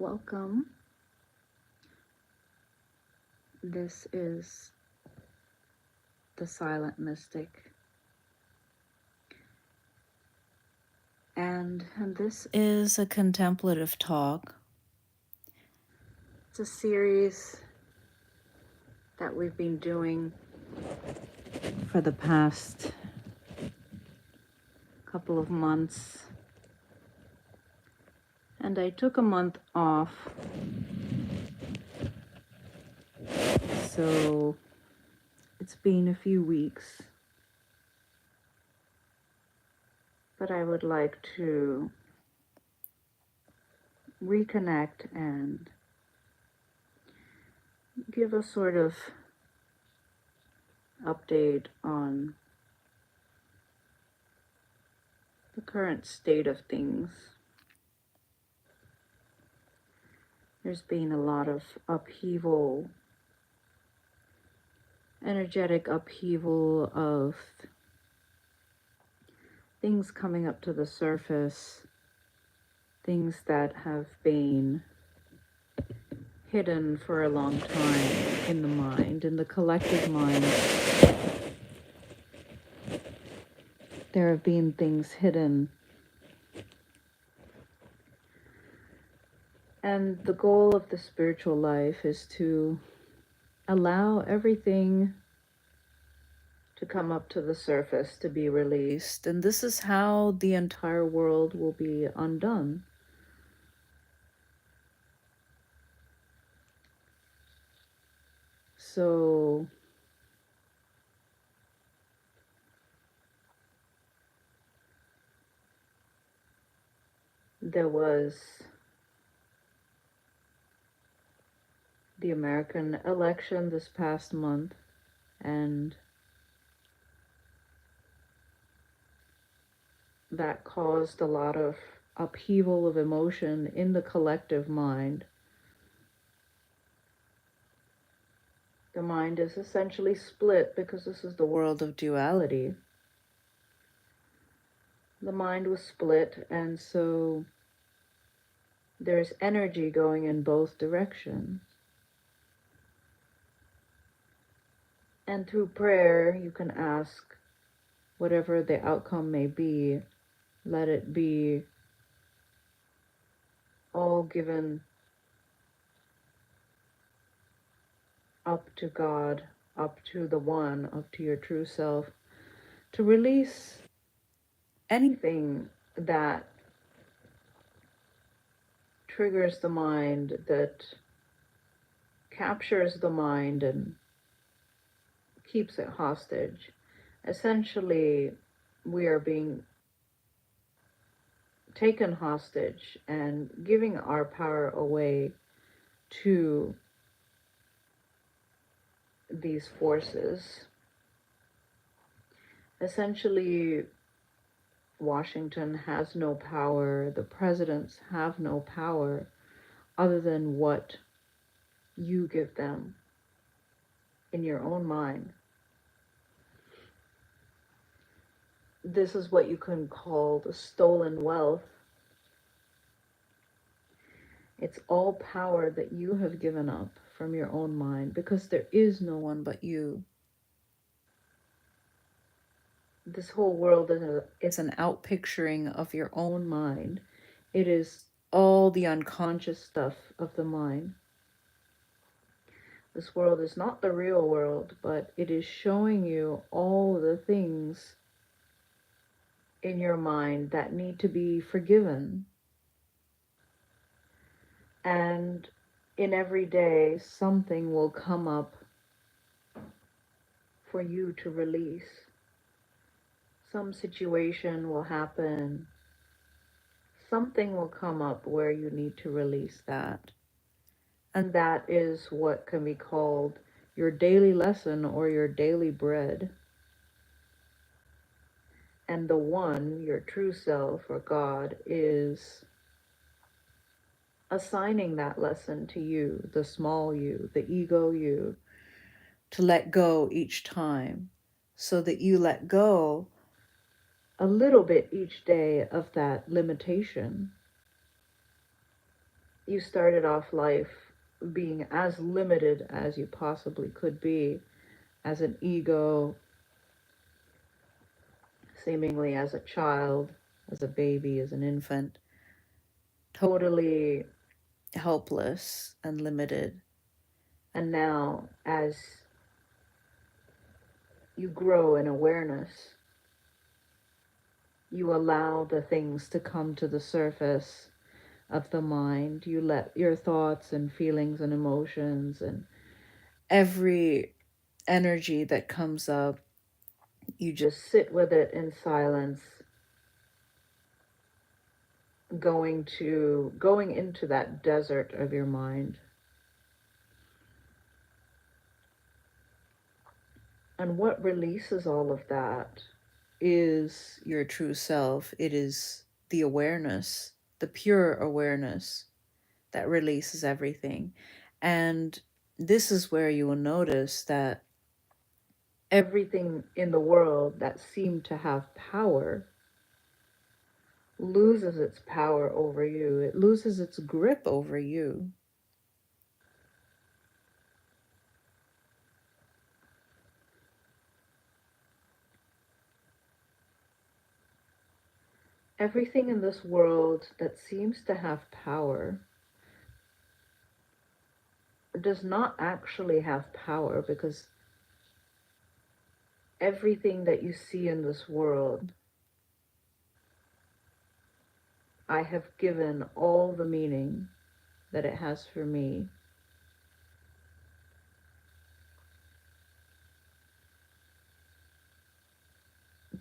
Welcome. This is the Silent Mystic, and this is a contemplative talk. It's a series that we've been doing for the past couple of months, and I took a month off, so it's been a few weeks, but I would like to reconnect and give a sort of update on the current state of things. There's been a lot of upheaval, energetic upheaval of things coming up to the surface, things that have been hidden for a long time in the mind, in the collective mind. There have been things hidden. And the goal of the spiritual life is to allow everything to come up to the surface, to be released. And this is how the entire world will be undone. So there was the American election this past month, and that caused a lot of upheaval of emotion in the collective mind. The mind is essentially split because this is the world of duality. The mind was split, and so there's energy going in both directions. And through prayer, you can ask whatever the outcome may be, let it be all given up to God, up to the One, up to your true self, to release anything that triggers the mind, that captures the mind and keeps it hostage. Essentially, we are being taken hostage and giving our power away to these forces. Essentially, Washington has no power, the presidents have no power other than what you give them in your own mind. This is what you can call the stolen wealth. It's all power that you have given up from your own mind, because there is no one but you. This whole world is an outpicturing of your own mind. It is all the unconscious stuff of the mind. This world is not the real world, but it is showing you all the things in your mind that need to be forgiven. And in every day, something will come up for you to release. Some situation will happen. Something will come up where you need to release that. And that is what can be called your daily lesson or your daily bread. And the One, your true self or God, is assigning that lesson to you, the small you, the ego you, to let go each time, so that you let go a little bit each day of that limitation. You started off life being as limited as you possibly could be, as an ego, seemingly as a child, as a baby, as an infant, totally helpless and limited. And now, as you grow in awareness, you allow the things to come to the surface of the mind. You let your thoughts and feelings and emotions and every energy that comes up, you just sit with it in silence, going into that desert of your mind. And what releases all of that is your true self. It is the awareness, the pure awareness that releases everything. And this is where you will notice that everything in the world that seemed to have power loses its power over you. It loses its grip over you. Everything in this world that seems to have power does not actually have power, because everything that you see in this world, I have given all the meaning that it has for me.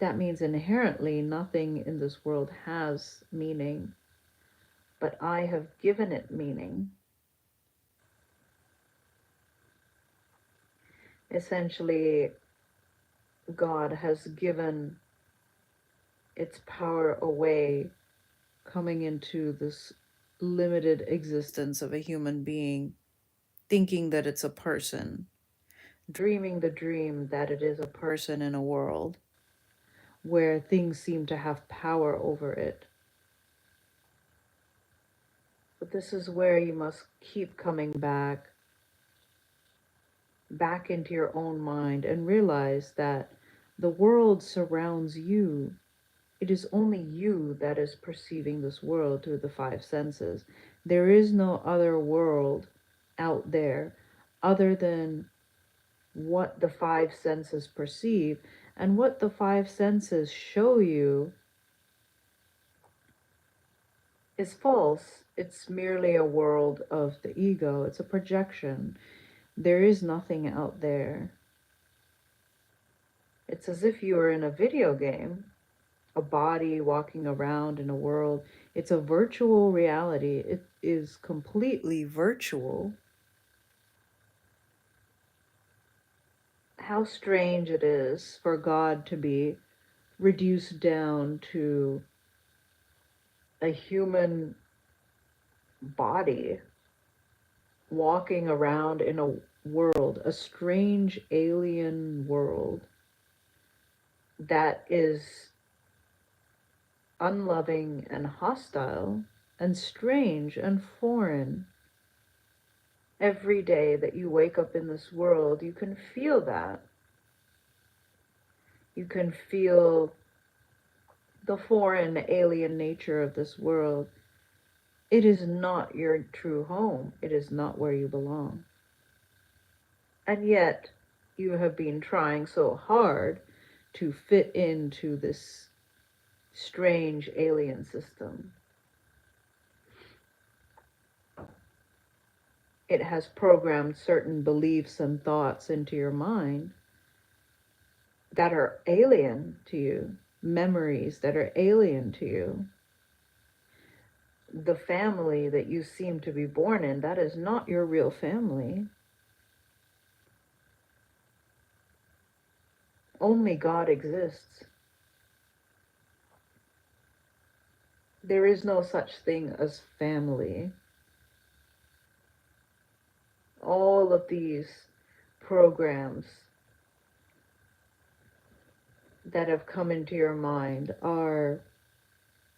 That means inherently nothing in this world has meaning, but I have given it meaning. Essentially, God has given its power away, coming into this limited existence of a human being, thinking that it's a person, dreaming the dream that it is a person in a world where things seem to have power over it. But this is where you must keep coming back into your own mind and realize that the world surrounds you. It is only you that is perceiving this world through the five senses. There is no other world out there other than what the five senses perceive, and what the five senses show you is false. It's merely a world of the ego. It's a projection. There is nothing out there. It's as if you were in a video game, a body walking around in a world. It's a virtual reality. It is completely virtual. How strange it is for God to be reduced down to a human body walking around in a world, a strange alien world that is unloving and hostile and strange and foreign. Every day that you wake up in this world, you can feel that. You can feel the foreign, alien nature of this world. It is not your true home. It is not where you belong. And yet, you have been trying so hard to fit into this strange alien system. It has programmed certain beliefs and thoughts into your mind that are alien to you, memories that are alien to you. The family that you seem to be born in, that is not your real family. Only God exists. There is no such thing as family. All of these programs that have come into your mind are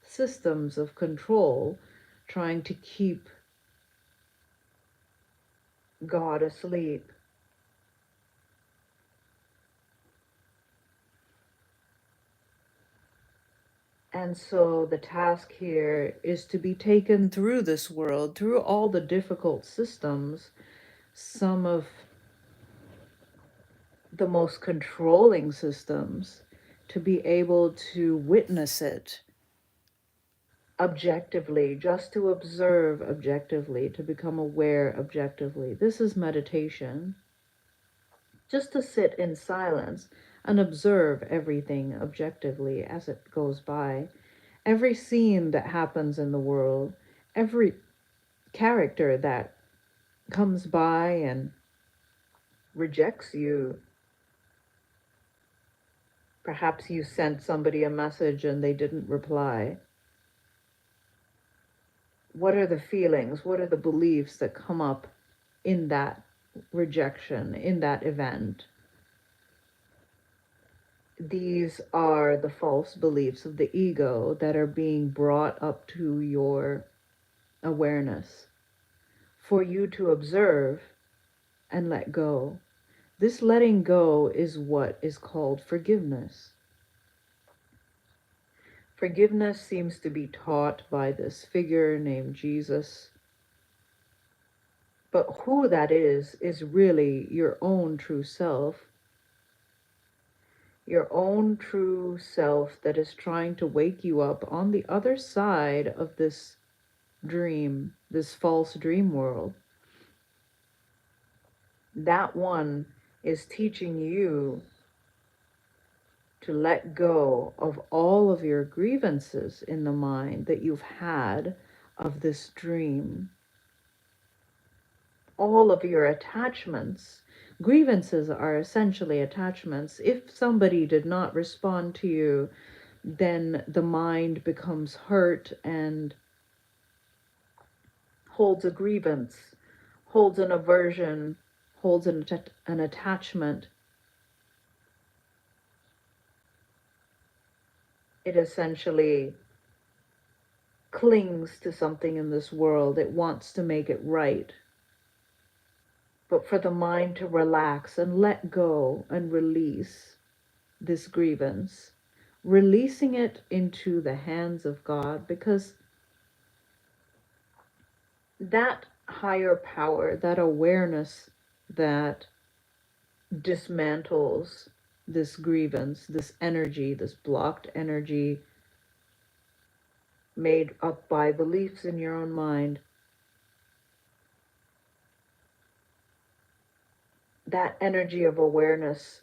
systems of control trying to keep God asleep. And so the task here is to be taken through this world, through all the difficult systems, some of the most controlling systems, to be able to witness it objectively, just to observe objectively, to become aware objectively. This is meditation. Just to sit in silence and observe everything objectively as it goes by. Every scene that happens in the world, every character that comes by and rejects you. Perhaps you sent somebody a message and they didn't reply. What are the feelings? What are the beliefs that come up in that rejection, in that event? These are the false beliefs of the ego that are being brought up to your awareness for you to observe and let go. This letting go is what is called forgiveness. Forgiveness seems to be taught by this figure named Jesus. But who that is really your own true self. Your own true self that is trying to wake you up on the other side of this dream, this false dream world. That one is teaching you to let go of all of your grievances in the mind that you've had of this dream. All of your attachments. Grievances are essentially attachments. If somebody did not respond to you, then the mind becomes hurt and holds a grievance, holds an aversion, holds an attachment. It essentially clings to something in this world. It wants to make it right. But for the mind to relax and let go and release this grievance, releasing it into the hands of God, because that higher power, that awareness that dismantles this grievance, this energy, this blocked energy made up by beliefs in your own mind, that energy of awareness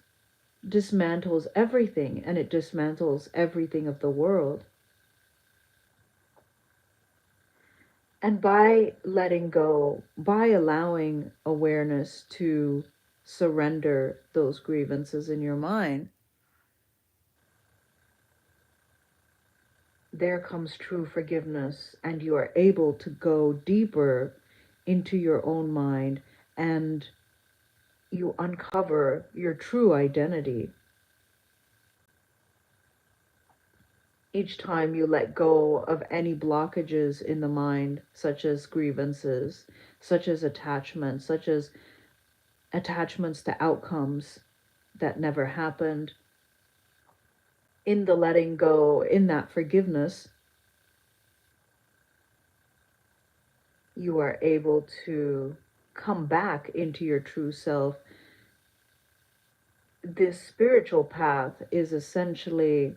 dismantles everything, and it dismantles everything of the world. And by letting go, by allowing awareness to surrender those grievances in your mind, there comes true forgiveness, and you are able to go deeper into your own mind, and you uncover your true identity. Each time you let go of any blockages in the mind, such as grievances, such as attachments, such as attachments to outcomes that never happened, in the letting go, in that forgiveness, you are able to come back into your true self. This spiritual path is essentially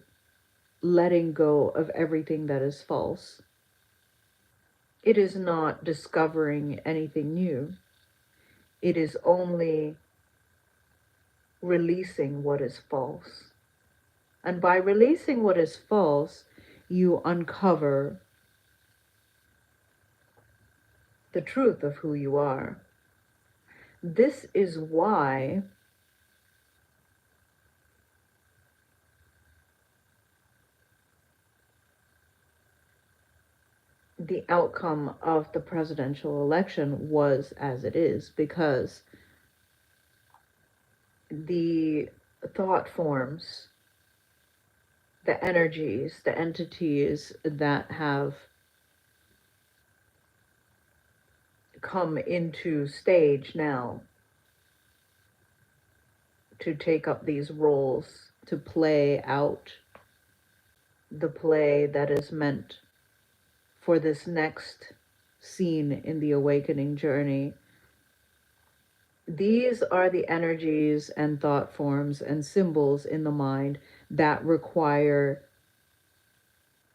letting go of everything that is false. It is not discovering anything new. It is only releasing what is false. And by releasing what is false, you uncover the truth of who you are. This is why the outcome of the presidential election was as it is, because the thought forms, the energies, the entities that have come into stage now to take up these roles, to play out the play that is meant for this next scene in the awakening journey. These are the energies and thought forms and symbols in the mind that require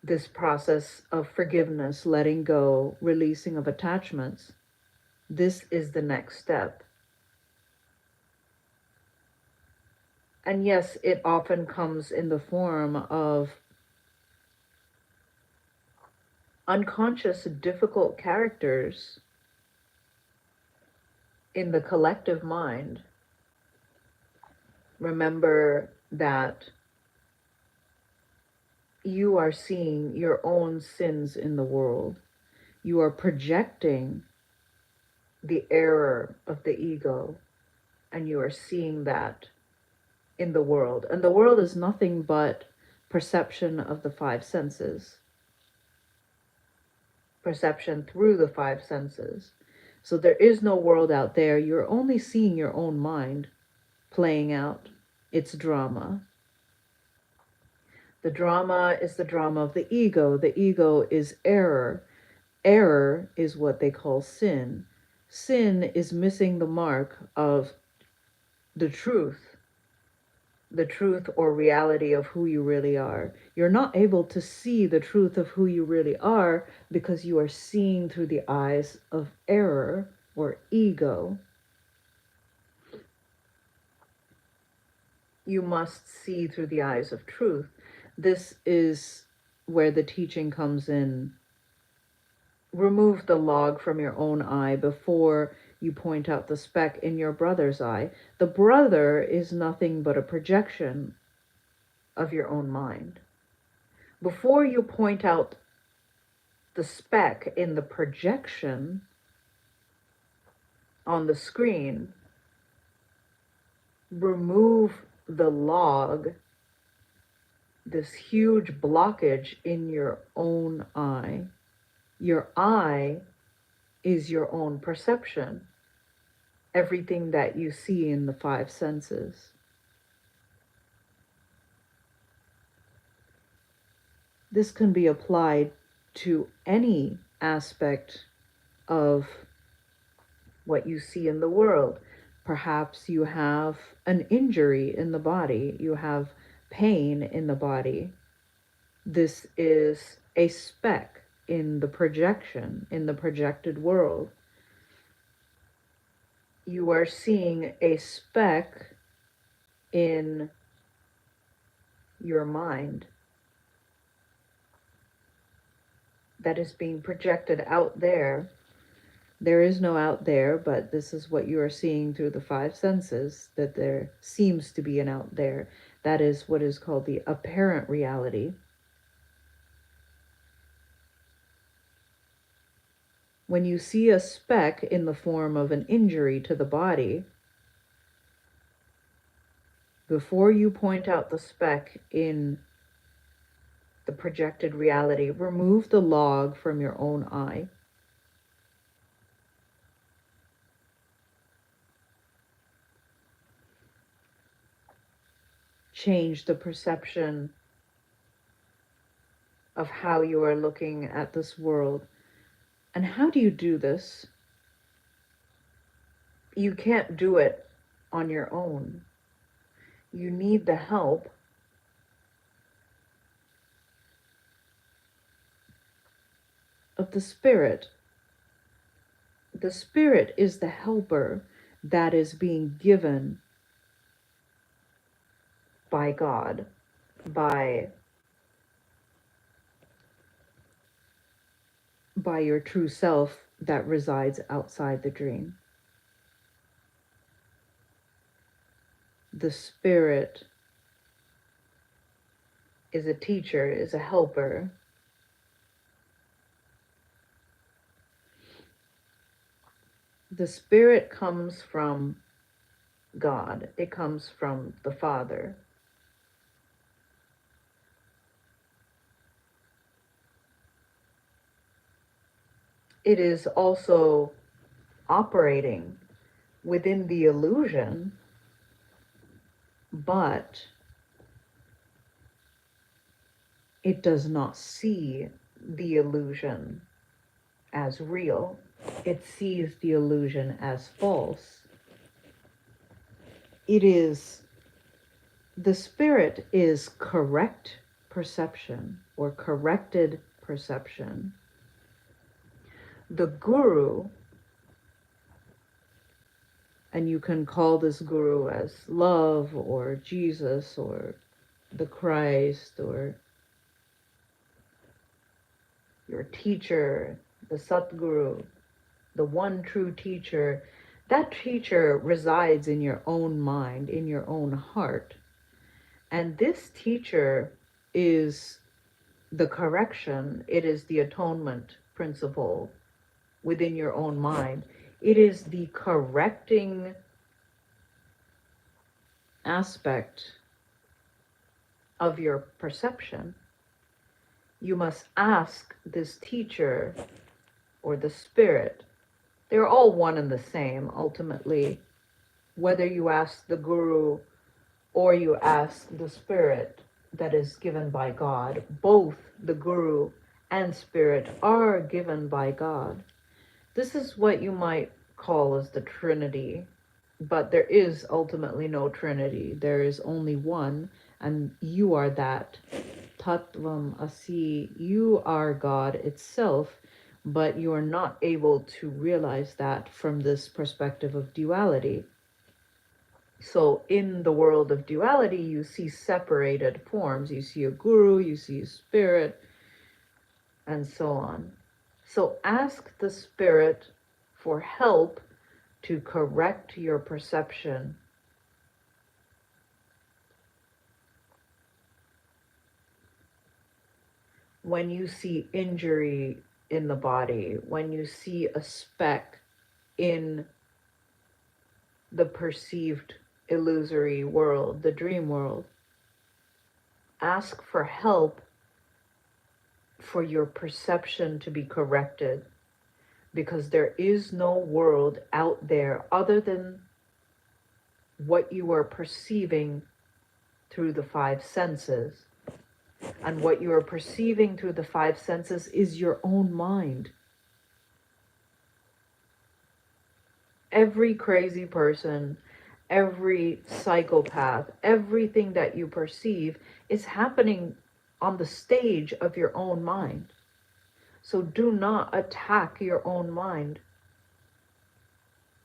this process of forgiveness, letting go, releasing of attachments. This is the next step. And yes, it often comes in the form of unconscious, difficult characters in the collective mind. Remember that you are seeing your own sins in the world. You are projecting the error of the ego, and you are seeing that in the world. And the world is nothing but perception of the five senses, perception through the five senses. So there is no world out there. You're only seeing your own mind playing out its drama. The drama is the drama of the ego. The ego is error. Error is what they call sin. Sin is missing the mark of the truth or reality of who you really are. You're not able to see the truth of who you really are because you are seeing through the eyes of error or ego. You must see through the eyes of truth. This is where the teaching comes in. Remove the log from your own eye before you point out the speck in your brother's eye. The brother is nothing but a projection of your own mind. Before you point out the speck in the projection on the screen, remove the log, this huge blockage in your own eye. Your eye is your own perception, everything that you see in the five senses. This can be applied to any aspect of what you see in the world. Perhaps you have an injury in the body, you have pain in the body. This is a speck in the projection, in the projected world. You are seeing a speck in your mind that is being projected out there. There is no out there, but this is what you are seeing through the five senses, that there seems to be an out there. That is what is called the apparent reality. When you see a speck in the form of an injury to the body, before you point out the speck in the projected reality, remove the log from your own eye. Change the perception of how you are looking at this world. And how do you do this? You can't do it on your own. You need the help of the Spirit. The Spirit is the helper that is being given by God, by your true self that resides outside the dream. The Spirit is a teacher, is a helper. The Spirit comes from God. It comes from the Father. It is also operating within the illusion, but it does not see the illusion as real. It sees the illusion as false. It is, the spirit is correct perception or corrected perception. The guru, and you can call this guru as love or Jesus or the Christ or your teacher, the Satguru, the one true teacher. That teacher resides in your own mind, in your own heart. And this teacher is the correction, it is the atonement principle within your own mind. It is the correcting aspect of your perception. You must ask this teacher or the spirit. They're all one and the same, ultimately. Whether you ask the guru or you ask the spirit that is given by God, both the guru and spirit are given by God. This is what you might call as the Trinity, but there is ultimately no Trinity. There is only one, and you are that. Tattvam Asi, you are God itself, but you are not able to realize that from this perspective of duality. So in the world of duality, you see separated forms. You see a guru, you see a spirit, and so on. So ask the spirit for help to correct your perception. When you see injury in the body, when you see a speck in the perceived illusory world, the dream world, ask for help for your perception to be corrected, because there is no world out there other than what you are perceiving through the five senses. And what you are perceiving through the five senses is your own mind. Every crazy person, every psychopath, everything that you perceive is happening on the stage of your own mind. So do not attack your own mind.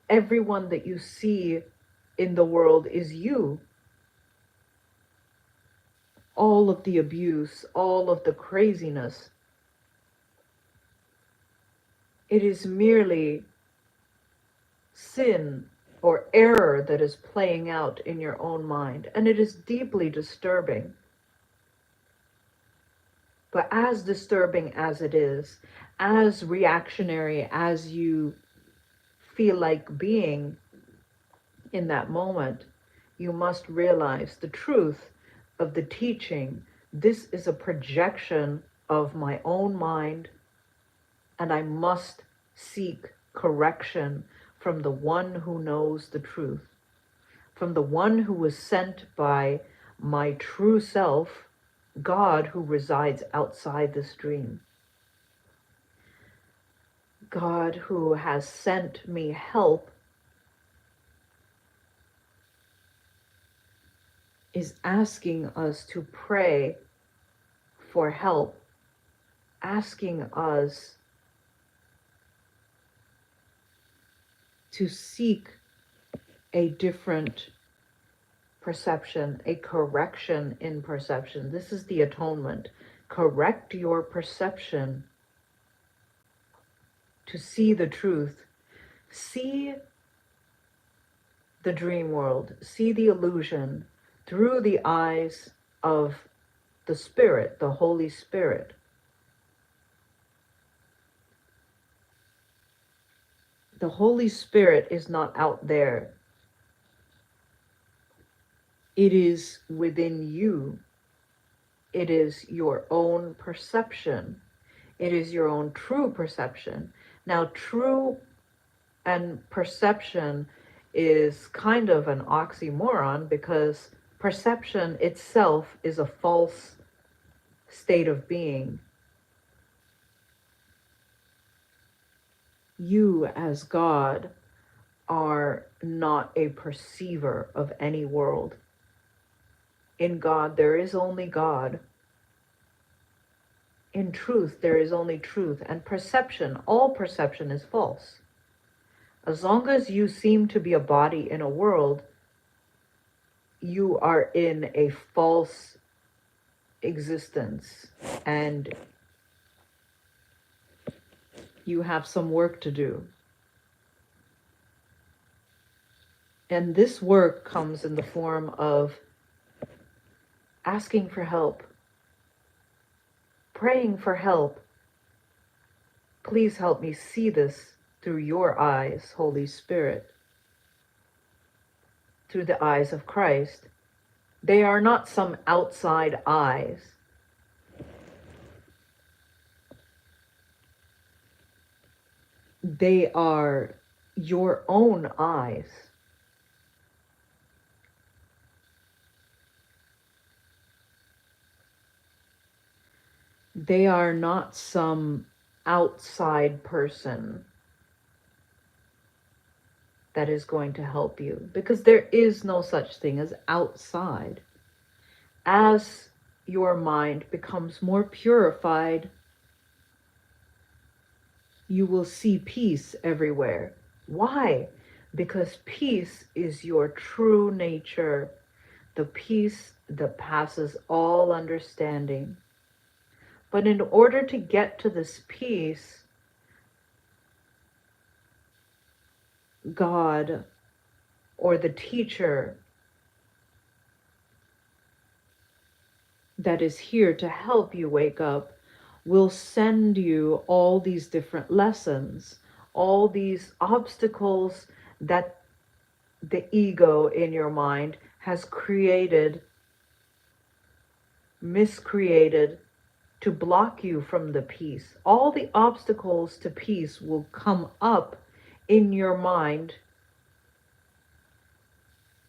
Everyone that you see in the world is you. All of the abuse, all of the craziness, it is merely sin or error that is playing out in your own mind, and it is deeply disturbing. But as disturbing as it is, as reactionary as you feel like being in that moment, you must realize the truth of the teaching. This is a projection of my own mind, and I must seek correction from the one who knows the truth, from the one who was sent by my true self, God, who resides outside this dream. God who has sent me help is asking us to pray for help, asking us to seek a different perception, a correction in perception. This is the atonement. Correct your perception to see the truth. See the dream world, see the illusion through the eyes of the Spirit, the Holy Spirit. The Holy Spirit is not out there. It is within you. It is your own perception. It is your own true perception. Now, true And perception is kind of an oxymoron because perception itself is a false state of being. You, as God, are not a perceiver of any world. In God, there is only God. In truth, there is only truth. And perception, all perception is false. As long as you seem to be a body in a world, you are in a false existence and you have some work to do. And this work comes in the form of asking for help, praying for help. Please help me see this through your eyes, Holy Spirit, through the eyes of Christ. They are not some outside eyes. They are your own eyes. They are not some outside person that is going to help you, because there is no such thing as outside. As your mind becomes more purified, you will see peace everywhere. Why? Because peace is your true nature, the peace that passes all understanding. But in order to get to this peace, God or the teacher that is here to help you wake up will send you all these different lessons, all these obstacles that the ego in your mind has created, miscreated, to block you from the peace. All the obstacles to peace will come up in your mind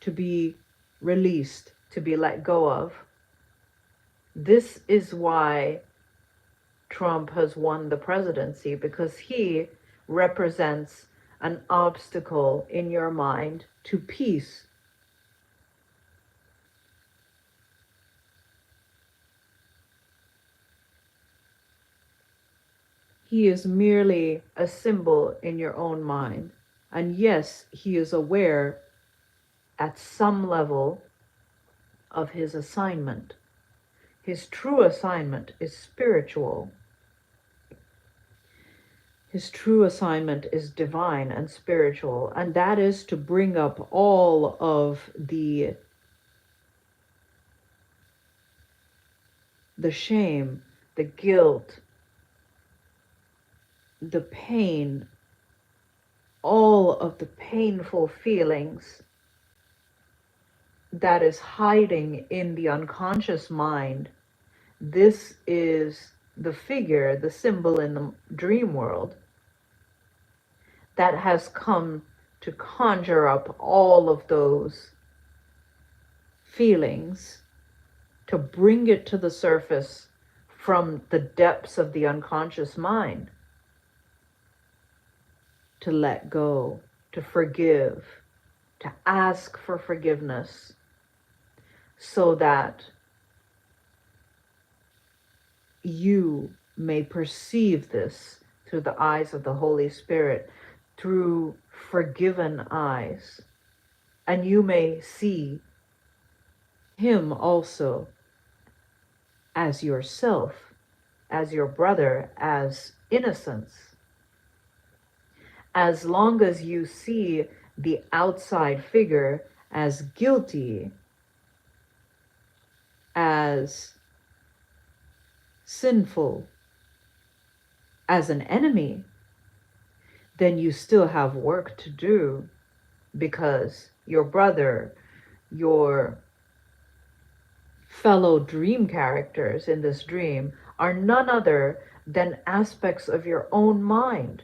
to be released, to be let go of. This is why Trump has won the presidency, because he represents an obstacle in your mind to peace. He is merely a symbol in your own mind. And yes, he is aware at some level of his assignment. His true assignment is spiritual. His true assignment is divine and spiritual, and that is to bring up all of the shame, the guilt, the pain, all of the painful feelings that is hiding in the unconscious mind. This is the figure, the symbol in the dream world that has come to conjure up all of those feelings, to bring it to the surface from the depths of the unconscious mind, to let go, to forgive, to ask for forgiveness, so that you may perceive this through the eyes of the Holy Spirit, through forgiven eyes, and you may see him also as yourself, as your brother, as innocence. As long as you see the outside figure as guilty, as sinful, as an enemy, then you still have work to do, because your brother, your fellow dream characters in this dream are none other than aspects of your own mind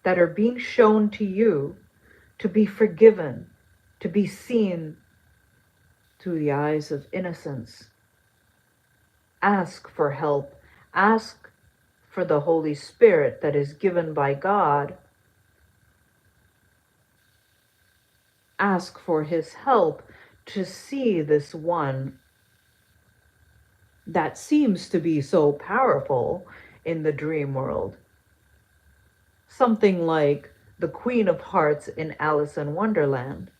that are being shown to you to be forgiven, to be seen through the eyes of innocence. Ask for help. Ask for the Holy Spirit that is given by God. Ask for his help to see this one that seems to be so powerful in the dream world. Something like the Queen of Hearts in Alice in Wonderland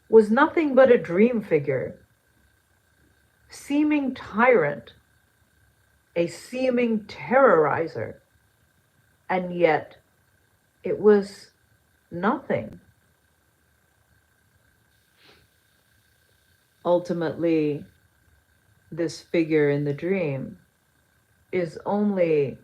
was nothing but a dream figure, seeming tyrant, a seeming terrorizer, and yet it was nothing. Ultimately, this figure in the dream is only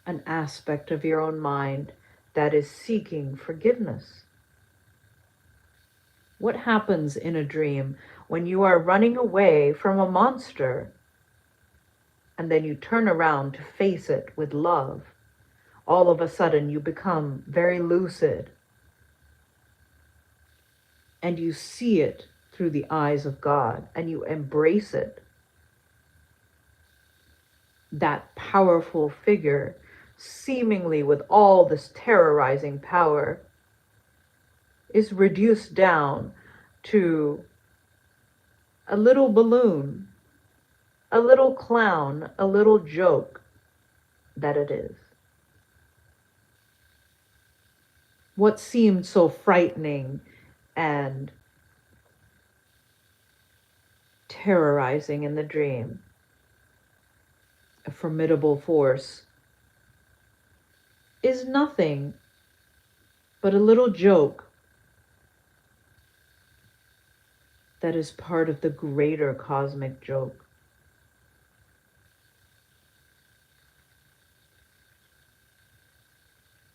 an aspect of your own mind that is seeking forgiveness. What happens in a dream when you are running away from a monster and then you turn around to face it with love? All of a sudden you become very lucid and you see it through the eyes of God and you embrace it. That powerful figure, seemingly with all this terrorizing power, is reduced down to a little balloon, a little clown, a little joke that it is. What seemed so frightening and terrorizing in the dream, a formidable force, is nothing but a little joke that is part of the greater cosmic joke.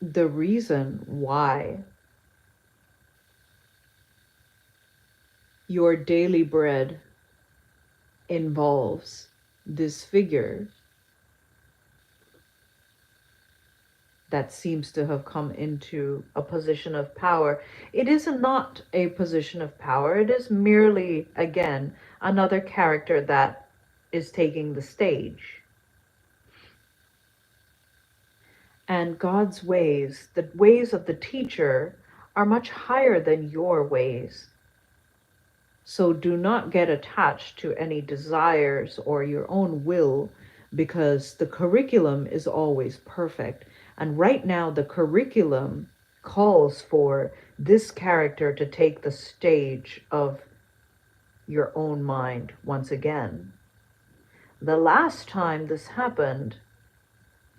The reason why your daily bread involves this figure that seems to have come into a position of power. It is not a position of power. It is merely, again, another character that is taking the stage. And God's ways, the ways of the teacher, are much higher than your ways. So do not get attached to any desires or your own will, because the curriculum is always perfect. And right now, the curriculum calls for this character to take the stage of your own mind once again. The last time this happened,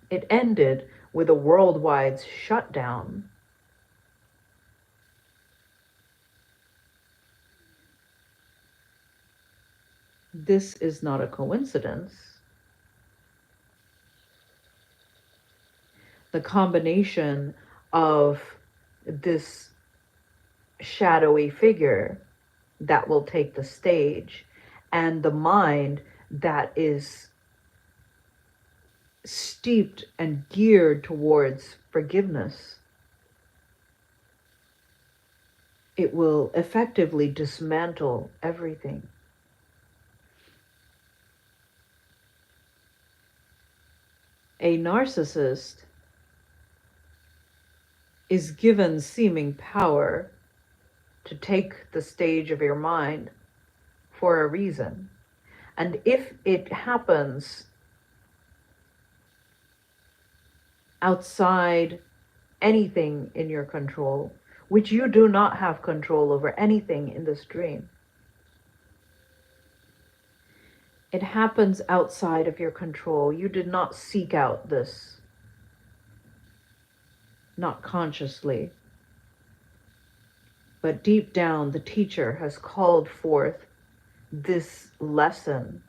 it ended with a worldwide shutdown. This is not a coincidence. The combination of this shadowy figure that will take the stage and the mind that is steeped and geared towards forgiveness, it will effectively dismantle everything. A narcissist is given seeming power to take the stage of your mind for a reason. And if it happens outside anything in your control, which you do not have control over anything in this dream, it happens outside of your control. You did not seek out this, not consciously. But deep down, the teacher has called forth this lesson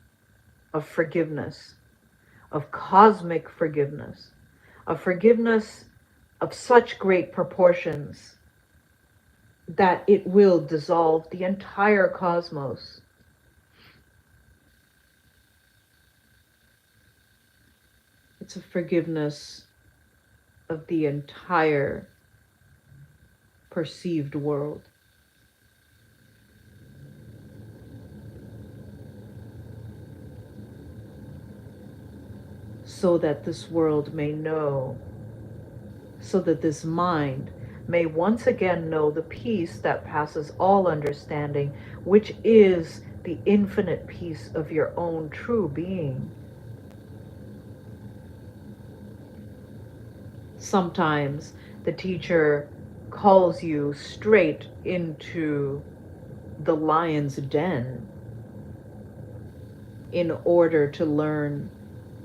of forgiveness, of cosmic forgiveness, of forgiveness of such great proportions that it will dissolve the entire cosmos. It's a forgiveness of the entire perceived world, so that this world may know, so that this mind may once again know the peace that passes all understanding, which is the infinite peace of your own true being. Sometimes the teacher calls you straight into the lion's den in order to learn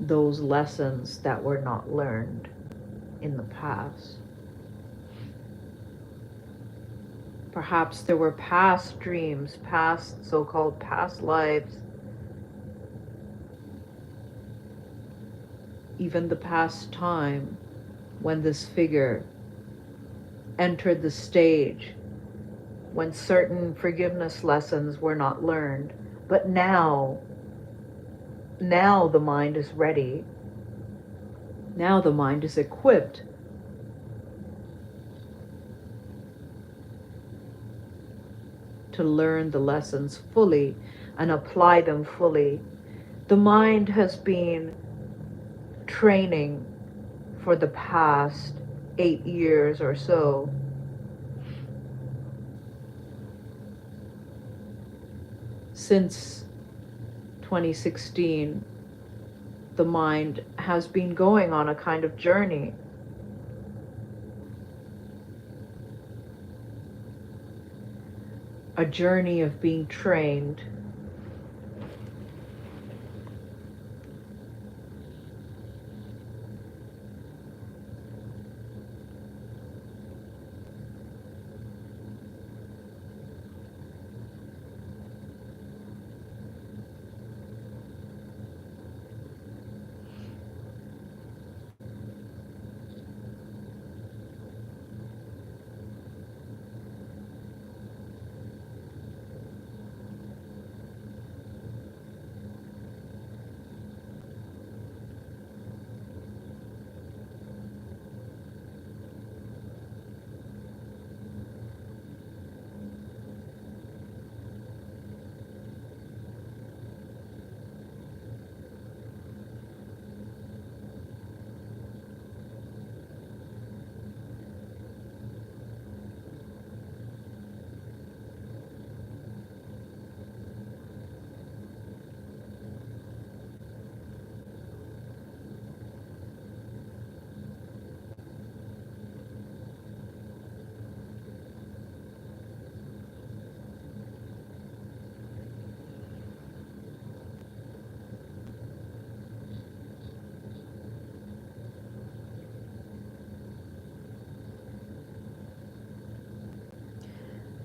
those lessons that were not learned in the past. Perhaps there were past dreams, past so-called past lives, even the past time when this figure entered the stage, when certain forgiveness lessons were not learned. But now the mind is ready. Now the mind is equipped to learn the lessons fully and apply them fully. The mind has been training for the past 8 years or so. Since 2016, the mind has been going on a kind of journey. A journey of being trained.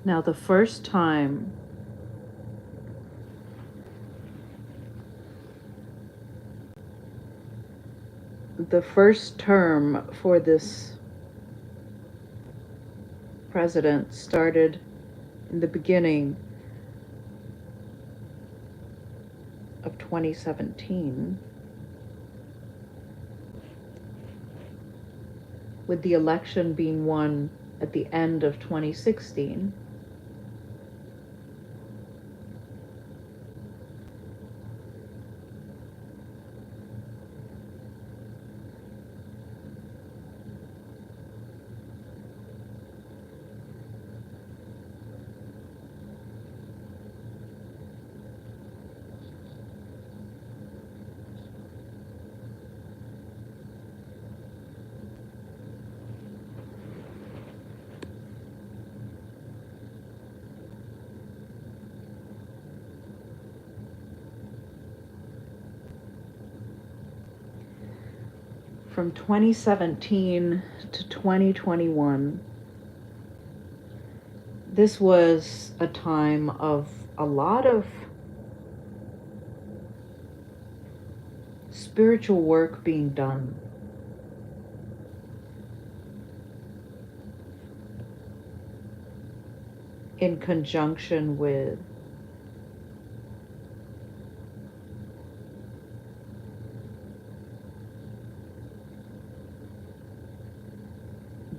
Now, the first time the first term for this president started in the beginning of 2017, with the election being won at the end of 2016. From 2017 to 2021, this was a time of a lot of spiritual work being done. In conjunction with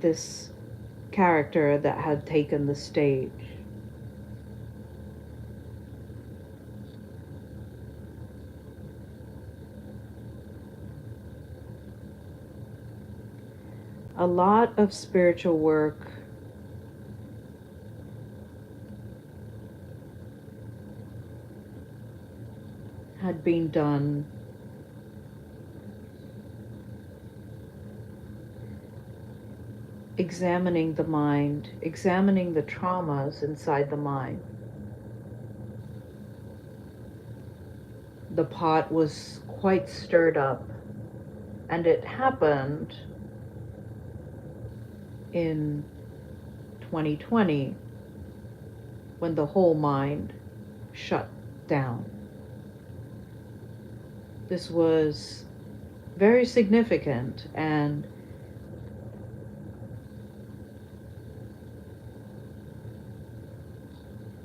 this character that had taken the stage. A lot of spiritual work had been done examining the mind, examining the traumas inside the mind. The pot was quite stirred up, and it happened in 2020 when the whole mind shut down. This was very significant, and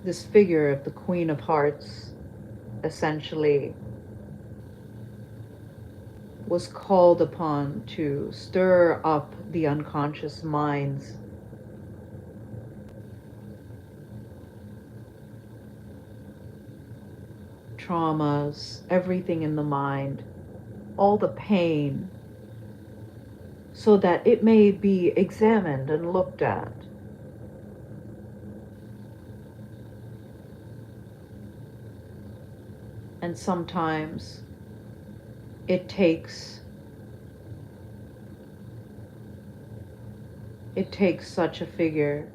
this figure of the Queen of Hearts essentially was called upon to stir up the unconscious minds traumas, everything in the mind, all the pain, so that it may be examined and looked at. And sometimes it takes such a figure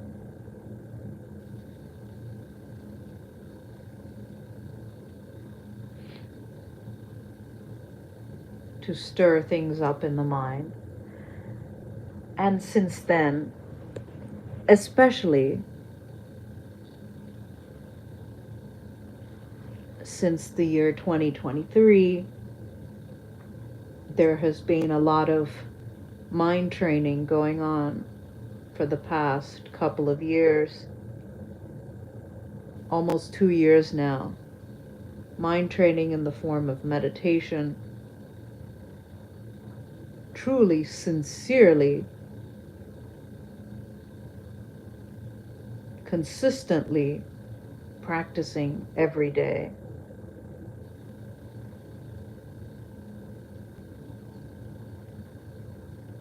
to stir things up in the mind. And since then, especially since the year 2023, there has been a lot of mind training going on for the past couple of years, almost 2 years now. Mind training in the form of meditation, truly, sincerely, consistently practicing every day.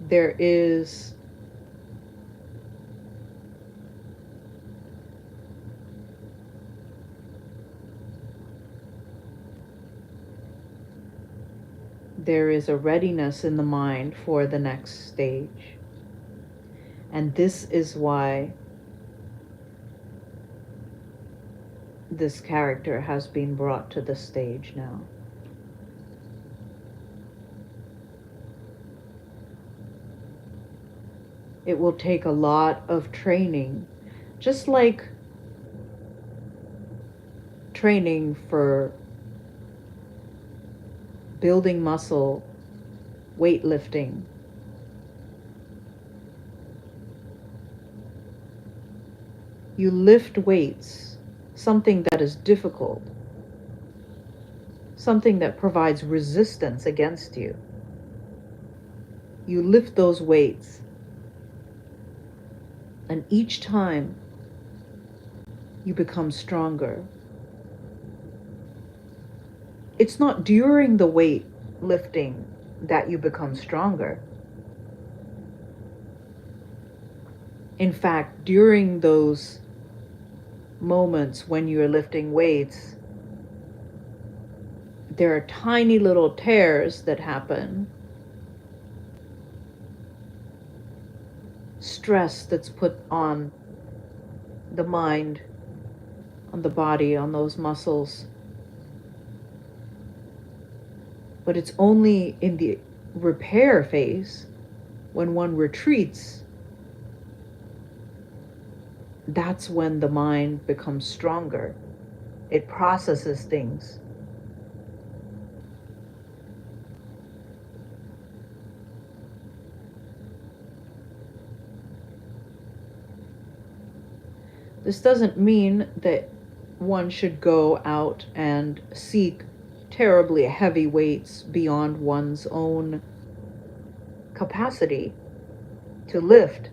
There is a readiness in the mind for the next stage. And this is why this character has been brought to the stage now. It will take a lot of training, just like training for building muscle, weightlifting. You lift weights, something that is difficult, something that provides resistance against you. You lift those weights, and each time you become stronger. It's not during the weight lifting that you become stronger. In fact, during those moments when you're lifting weights, there are tiny little tears that happen. Stress that's put on the mind, on the body, on those muscles. But it's only in the repair phase, when one retreats, that's when the mind becomes stronger. It processes things. This doesn't mean that one should go out and seek terribly heavy weights beyond one's own capacity to lift.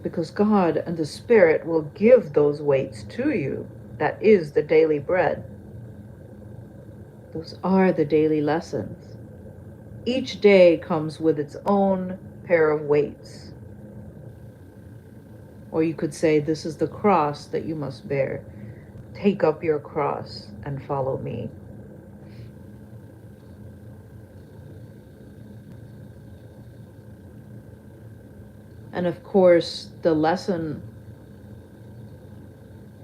because God and the Spirit will give those weights to you. That is the daily bread. Those are the daily lessons. Each day comes with its own pair of weights. Or you could say, this is the cross that you must bear. Take up your cross and follow me. And of course, the lesson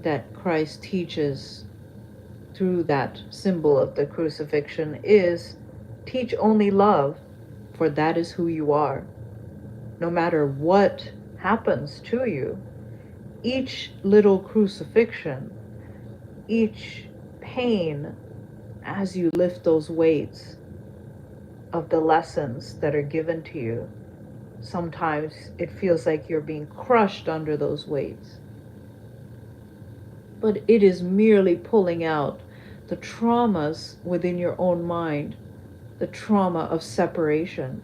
that Christ teaches through that symbol of the crucifixion is teach only love, for that is who you are. No matter what happens to you, each little crucifixion, each pain as you lift those weights of the lessons that are given to you, sometimes it feels like you're being crushed under those weights. But it is merely pulling out the traumas within your own mind, the trauma of separation.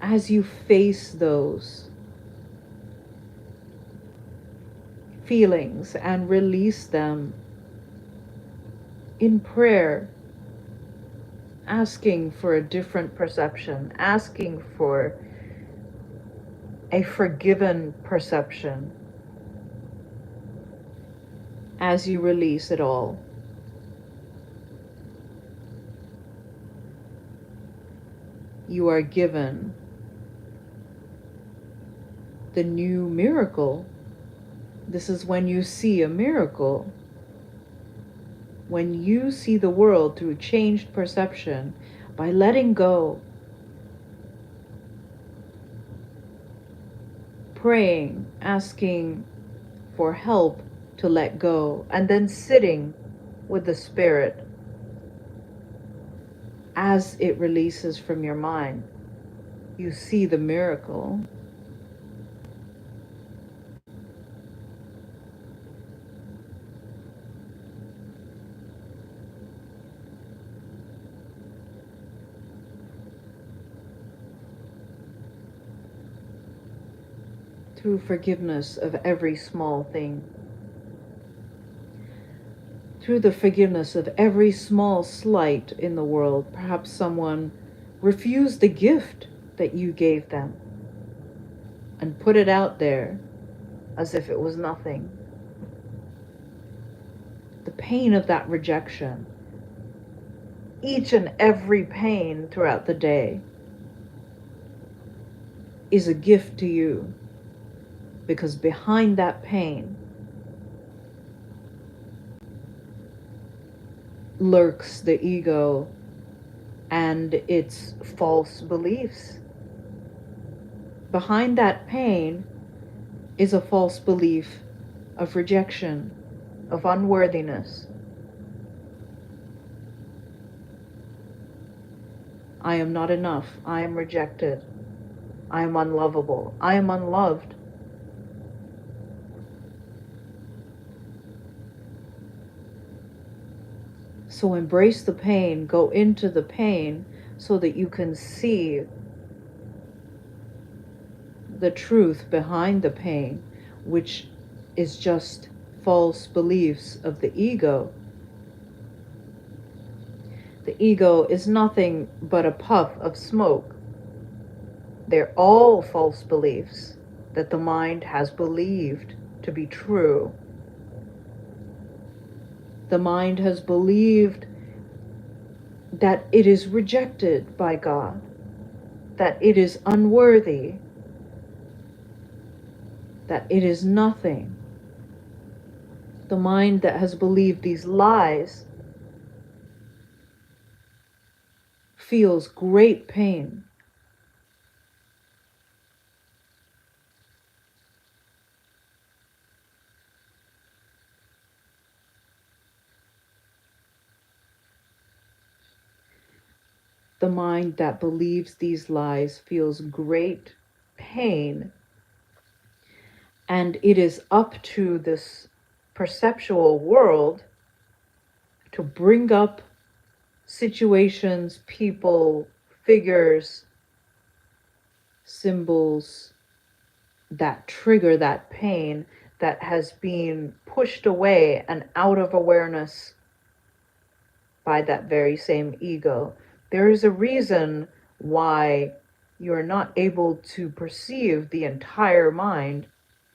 As you face those feelings and release them in prayer, asking for a different perception, asking for a forgiven perception, as you release it all, you are given the new miracle. This is when you see a miracle. When you see the world through changed perception, by letting go, praying, asking for help to let go, and then sitting with the Spirit as it releases from your mind, you see the miracle. Through forgiveness of every small thing. Through the forgiveness of every small slight in the world. Perhaps someone refused the gift that you gave them and put it out there as if it was nothing. The pain of that rejection, each and every pain throughout the day, is a gift to you, because behind that pain lurks the ego and its false beliefs. Behind that pain is a false belief of rejection, of unworthiness. I am not enough. I am rejected. I am unlovable. I am unloved. So embrace the pain, go into the pain so that you can see the truth behind the pain, which is just false beliefs of the ego. The ego is nothing but a puff of smoke. They're all false beliefs that the mind has believed to be true. The mind has believed that it is rejected by God, that it is unworthy, that it is nothing. The mind that has believed these lies feels great pain. The mind that believes these lies feels great pain, and it is up to this perceptual world to bring up situations, people, figures, symbols, that trigger, that pain that has been pushed away and out of awareness by that very same ego. There is a reason why you're not able to perceive the entire mind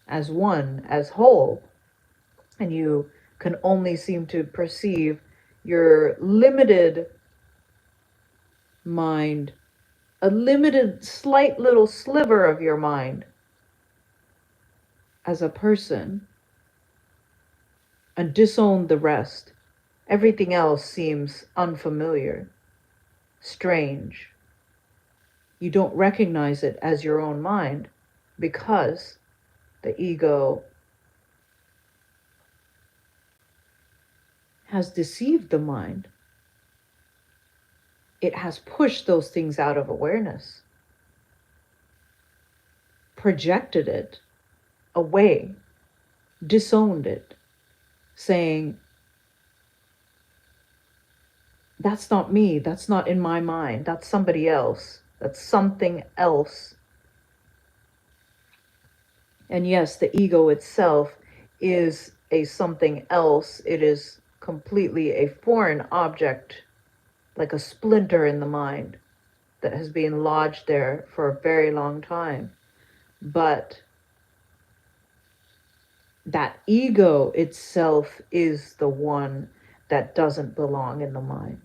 as one, as whole, and you can only seem to perceive your limited mind, a limited, slight little sliver of your mind as a person, and disown the rest. Everything else seems unfamiliar, strange. You don't recognize it as your own mind because the ego has deceived the mind. It has pushed those things out of awareness, projected it away, disowned it, saying, that's not me, that's not in my mind, that's somebody else, that's something else. And yes, the ego itself is a something else. It is completely a foreign object, like a splinter in the mind that has been lodged there for a very long time. But that ego itself is the one that doesn't belong in the mind.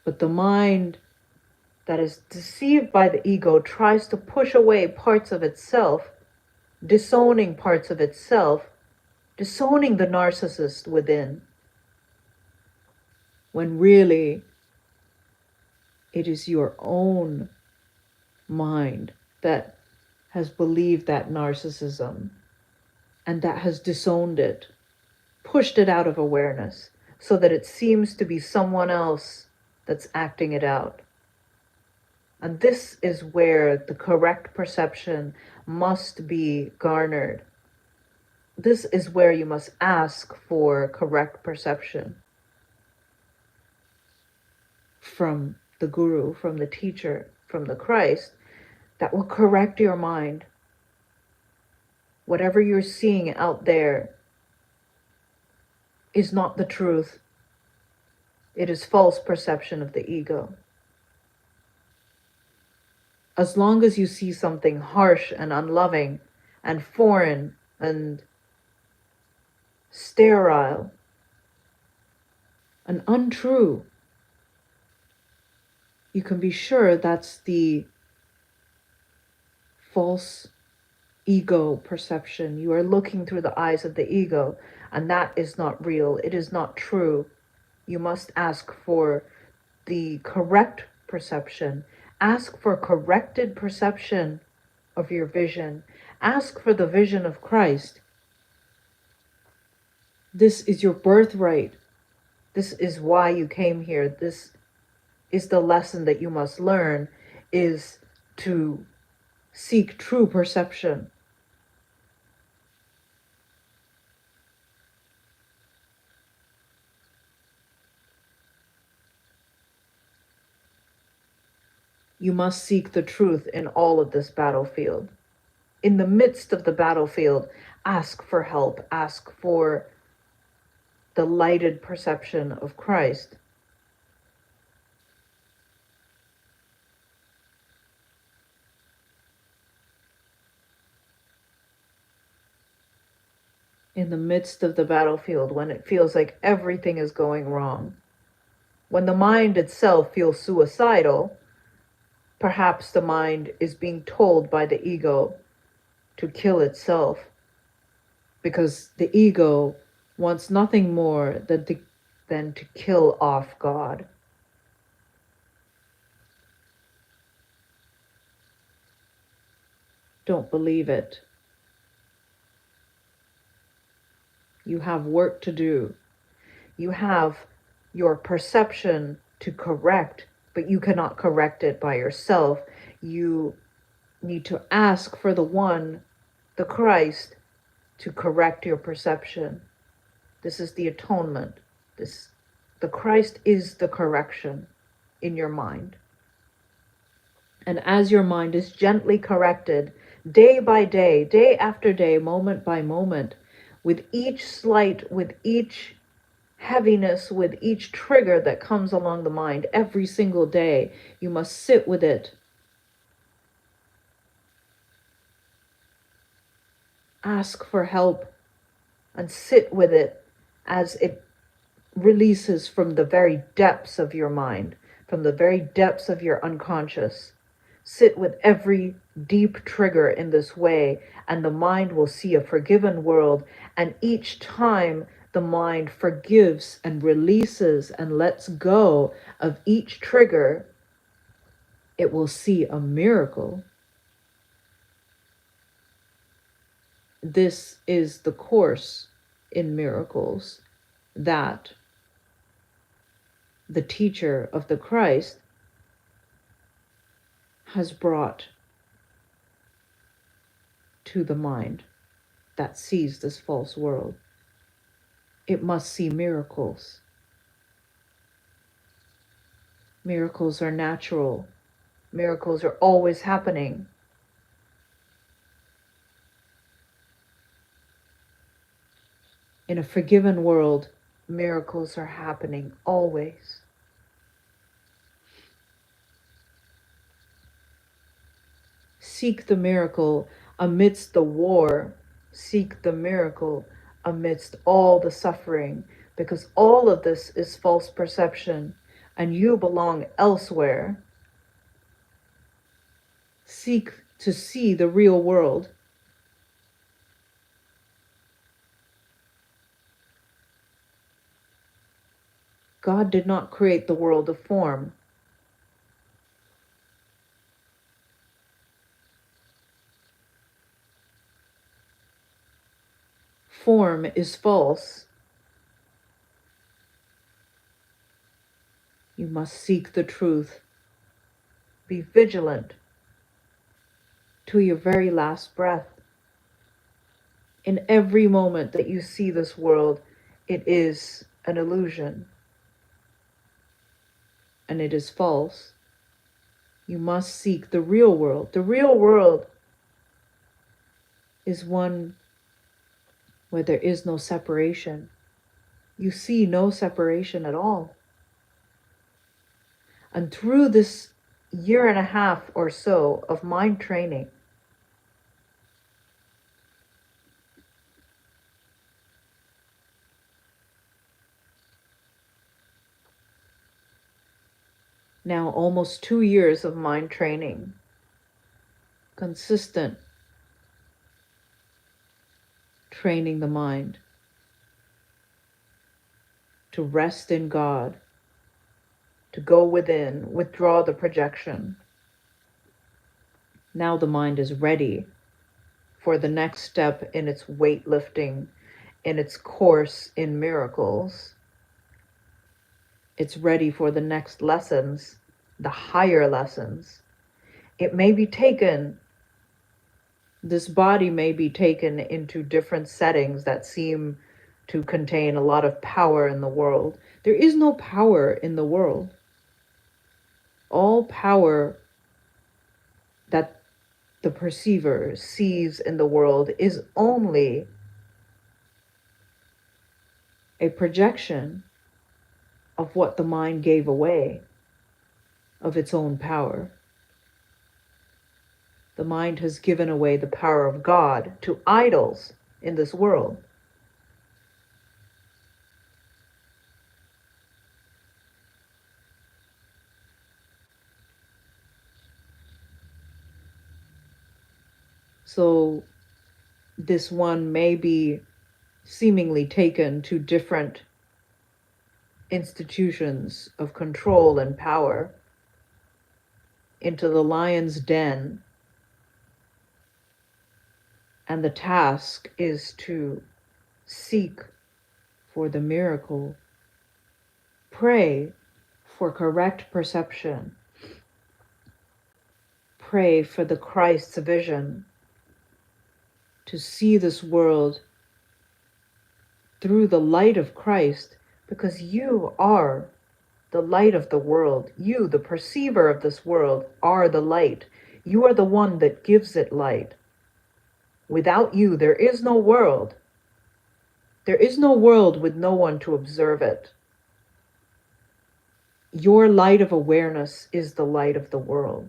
But the mind that is deceived by the ego tries to push away parts of itself, disowning parts of itself, disowning the narcissist within, when really it is your own mind that has believed that narcissism and that has disowned it, pushed it out of awareness so that it seems to be someone else that's acting it out. And this is where the correct perception must be garnered. This is where you must ask for correct perception from the guru, from the teacher, from the Christ, that will correct your mind. Whatever you're seeing out there is not the truth. It is false perception of the ego. As long as you see something harsh and unloving and foreign and sterile and untrue, you can be sure that's the false ego perception. You are looking through the eyes of the ego, and that is not real. It is not true. You must ask for the correct perception. Ask for corrected perception of your vision. Ask for the vision of Christ. This is your birthright. This is why you came here. This is the lesson that you must learn, is to seek true perception. You must seek the truth in all of this battlefield. In the midst of the battlefield, ask for help. Ask for the lighted perception of Christ. In the midst of the battlefield, when it feels like everything is going wrong, when the mind itself feels suicidal, perhaps the mind is being told by the ego to kill itself, because the ego wants nothing more than to kill off God. Don't believe it. You have work to do. You have your perception to correct, but you cannot correct it by yourself. You need to ask for the one, the Christ, to correct your perception. This is the atonement. The Christ is the correction in your mind. And as your mind is gently corrected, day by day, day after day, moment by moment, with each slight, with each heaviness, with each trigger that comes along the mind, every single day, you must sit with it. Ask for help and sit with it as it releases from the very depths of your mind, from the very depths of your unconscious. Sit with every deep trigger in this way, and the mind will see a forgiven world. And each time the mind forgives and releases and lets go of each trigger, it will see a miracle. This is the course in miracles that the teacher of the Christ has brought to the mind that sees this false world. It must see miracles. Miracles are natural. Miracles are always happening. In a forgiven world, miracles are happening always. Seek the miracle amidst the war. Seek the miracle amidst all the suffering, because all of this is false perception and you belong elsewhere. Seek to see the real world. God did not create the world of form. Form is false. You must seek the truth. Be vigilant to your very last breath. In every moment that you see this world, it is an illusion and it is false. You must seek the real world. The real world is one where there is no separation. You see no separation at all. And through this year and a half or so of mind training, now almost 2 years of mind training, consistent training the mind to rest in God, to go within, withdraw the projection. Now the mind is ready for the next step in its weightlifting, in its course in miracles. It's ready for the next lessons, the higher lessons. It may be taken, this body may be taken into different settings that seem to contain a lot of power in the world. There is no power in the world. All power that the perceiver sees in the world is only a projection of what the mind gave away of its own power. The mind has given away the power of God to idols in this world. So this one may be seemingly taken to different institutions of control and power, into the lion's den. And the task is to seek for the miracle. Pray for correct perception. Pray for the Christ's vision to see this world through the light of Christ, because you are the light of the world. You, the perceiver of this world, are the light. You are the one that gives it light. Without you, there is no world. There is no world with no one to observe it. Your light of awareness is the light of the world.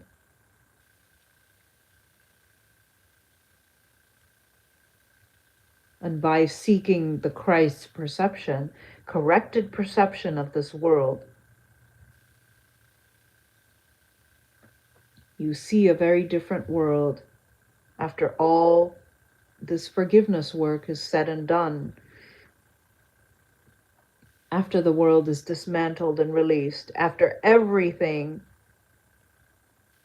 And by seeking the Christ perception, corrected perception of this world, you see a very different world after all this forgiveness work is said and done. After the world is dismantled and released, after everything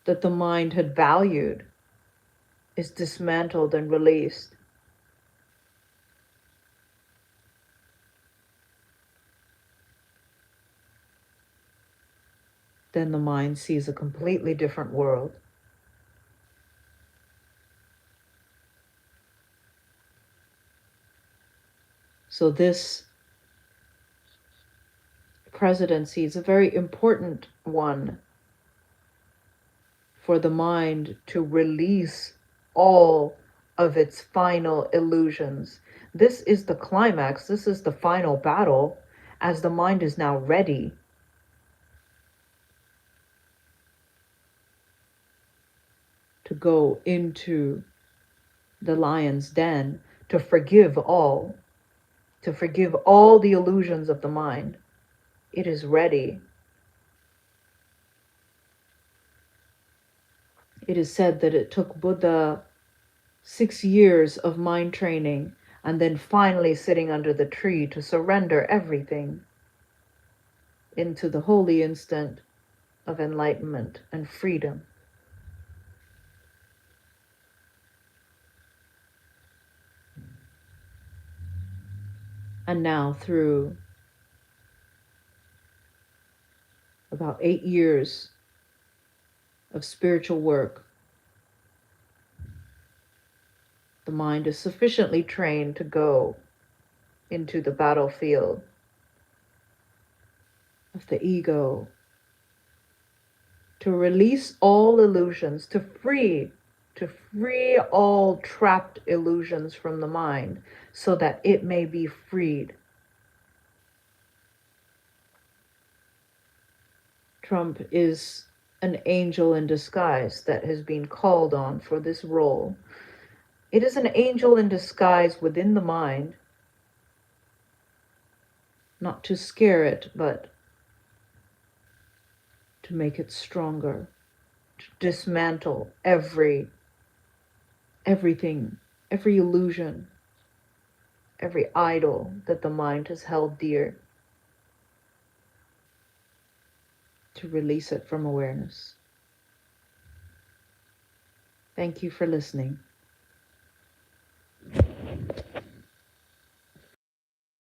that the mind had valued is dismantled and released, then the mind sees a completely different world. So this presidency is a very important one for the mind to release all of its final illusions. This is the climax, this is the final battle, as the mind is now ready to go into the lion's den, to forgive all the illusions of the mind. It is ready. It is said that it took Buddha 6 years of mind training and then finally sitting under the tree to surrender everything into the holy instant of enlightenment and freedom. And now, through about 8 years of spiritual work, the mind is sufficiently trained to go into the battlefield of the ego, to release all illusions, to free all trapped illusions from the mind so that it may be freed. Trump is an angel in disguise that has been called on for this role. It is an angel in disguise within the mind, not to scare it, but to make it stronger, to dismantle everything, every illusion, every idol that the mind has held dear, to release it from awareness. Thank you for listening.